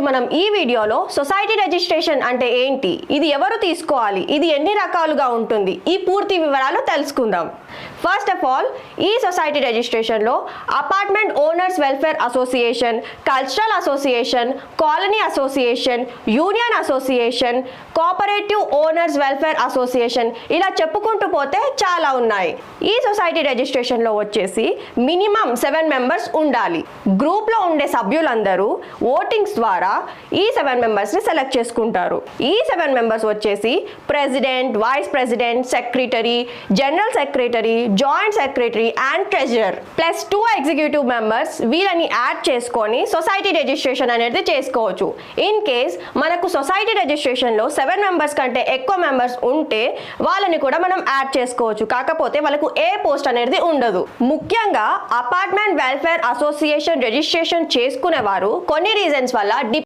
మనం ఈ వీడియోలో సొసైటీ రిజిస్ట్రేషన్ అంటే ఏంటి, ఇది ఎవరు తీసుకోవాలి, ఇది ఎన్ని రకాలుగా ఉంటుంది, ఈ పూర్తి వివరాలు తెలుసుకుందాం. ఫస్ట్ ఆఫ్ ఆల్, ఈ సొసైటీ రిజిస్ట్రేషన్లో apartment owners welfare association, cultural association, colony association, union association, cooperative owners welfare association ఇలా చెప్పుకుంటూ పోతే చాలా ఉన్నాయి. ఈ సొసైటీ రిజిస్ట్రేషన్లో వచ్చేసి మినిమం 7 మెంబర్స్ ఉండాలి. గ్రూప్లో ఉండే సభ్యులందరూ ఓటింగ్స్ ద్వారా ఈ 7 మెంబర్స్ని సెలెక్ట్ చేసుకుంటారు. ఈ 7 మెంబర్స్ వచ్చేసి president, vice president, secretary, general secretary, joint secretary and treasurer plus 2 executive members. వీళ్ళని యాడ్ చేసుకొని సొసైటీ రిజిస్ట్రేషన్ అనేది చేసుకోవచ్చు. ఇన్ కేస్ మనకు సొసైటీ రిజిస్ట్రేషన్లో 7 మెంబర్స్ కంటే ఎక్కువ మెంబర్స్ ఉంటే వాళ్ళని కూడా మనం యాడ్ చేసుకోవచ్చు. కాకపోతే వాళ్ళకు ఏ పోస్ట్ అనేది ఉండదు. ముఖ్యంగా అపార్ట్మెంట్ వెల్ఫేర్ అసోసియేషన్ రిజిస్ట్రేషన్ చేసుకునే వారు కొన్ని రీజన్స్ వల్ల